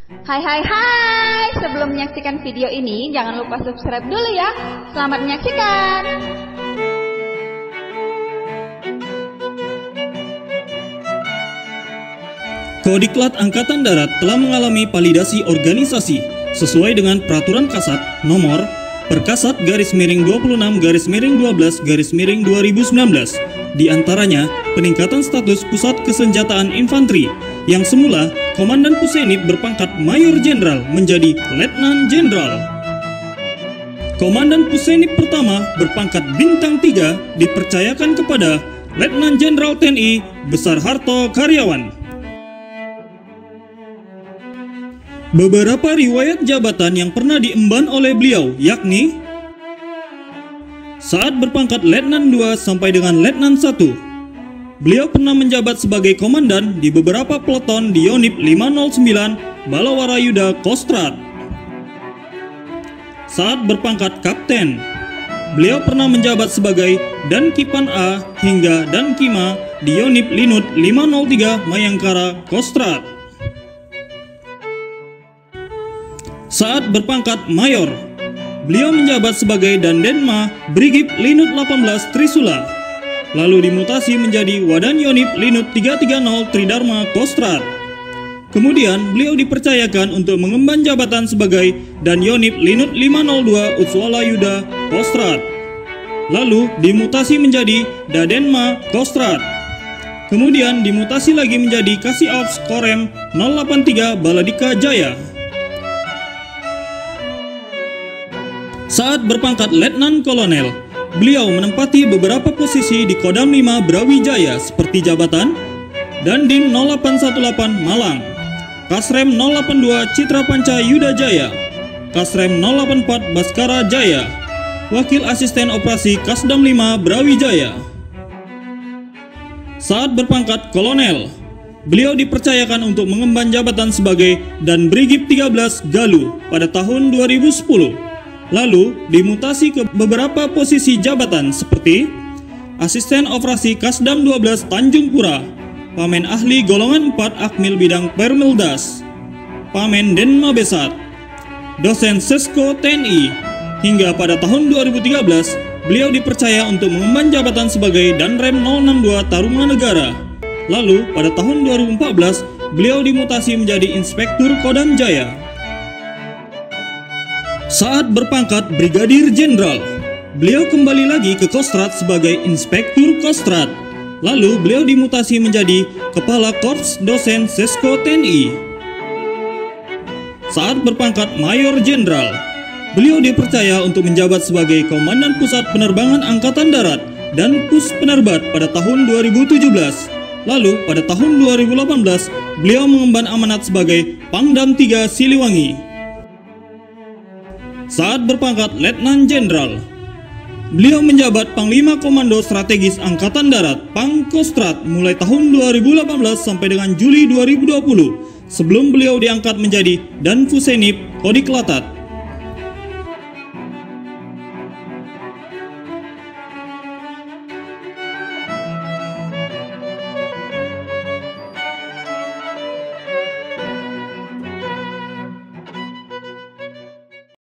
Hai, sebelum menyaksikan video ini, jangan lupa subscribe dulu ya. Selamat menyaksikan. Kodiklat Angkatan Darat telah mengalami validasi organisasi sesuai dengan Peraturan Kasat Nomor Perkasat _26_12_2019. Di antaranya, peningkatan status Pusat Kesenjataan Infanteri yang semula Komandan Pusenip berpangkat Mayor Jenderal menjadi Letnan Jenderal. Komandan Pusenip pertama berpangkat Bintang 3 dipercayakan kepada Letnan Jenderal TNI Besar Harto Karyawan. Beberapa riwayat jabatan yang pernah diemban oleh beliau yakni saat berpangkat Letnan 2 sampai dengan Letnan 1, beliau pernah menjabat sebagai komandan di beberapa peleton di Yonif 509 Balawarayuda Kostrad. Saat berpangkat Kapten, beliau pernah menjabat sebagai Dankipan A hingga Dankima di Yonif Linut 503 Mayangkara Kostrad. Saat berpangkat Mayor, beliau menjabat sebagai Dandenma Brigip Linut 18 Trisula, lalu dimutasi menjadi Wadan Yonif Linut 330 Tridharma Kostrad. Kemudian beliau dipercayakan untuk mengemban jabatan sebagai Dan Yonif Linut 502 Utswala Yuda Kostrad, lalu dimutasi menjadi Dadenma Kostrad. Kemudian dimutasi lagi menjadi Kasih Ops Korem 083 Baladika Jaya. Saat berpangkat Letnan Kolonel, beliau menempati beberapa posisi di Kodam 5 Brawijaya seperti jabatan Dandim 0818 Malang, Kasrem 082 Citra Panca Yuda Jaya, Kasrem 084 Baskara Jaya, Wakil Asisten Operasi Kasdam 5 Brawijaya. Saat berpangkat Kolonel, beliau dipercayakan untuk mengemban jabatan sebagai Dan Brigip 13 Galuh pada tahun 2010. Lalu dimutasi ke beberapa posisi jabatan seperti Asisten Operasi Kasdam 12 Tanjung Pura, Pamen Ahli Golongan 4 Akmil Bidang Permildas, Pamen Denma Besat, Dosen Sesko TNI, hingga pada tahun 2013 beliau dipercaya untuk mengemban jabatan sebagai Danrem 062 Tarumanegara. Lalu pada tahun 2014 beliau dimutasi menjadi Inspektur Kodam Jaya. Saat berpangkat Brigadir Jenderal, beliau kembali lagi ke Kostrad sebagai Inspektur Kostrad. Lalu beliau dimutasi menjadi Kepala Korps Dosen Sesko TNI. Saat berpangkat Mayor Jenderal, beliau dipercaya untuk menjabat sebagai Komandan Pusat Penerbangan Angkatan Darat dan Pus Penerbat pada tahun 2017. Lalu pada tahun 2018, beliau mengemban amanat sebagai Pangdam 3 Siliwangi. Saat berpangkat Letnan Jenderal, beliau menjabat Panglima Komando Strategis Angkatan Darat Pangkostrat mulai tahun 2018 sampai dengan Juli 2020 sebelum beliau diangkat menjadi Dan Pusenip Kodiklatat.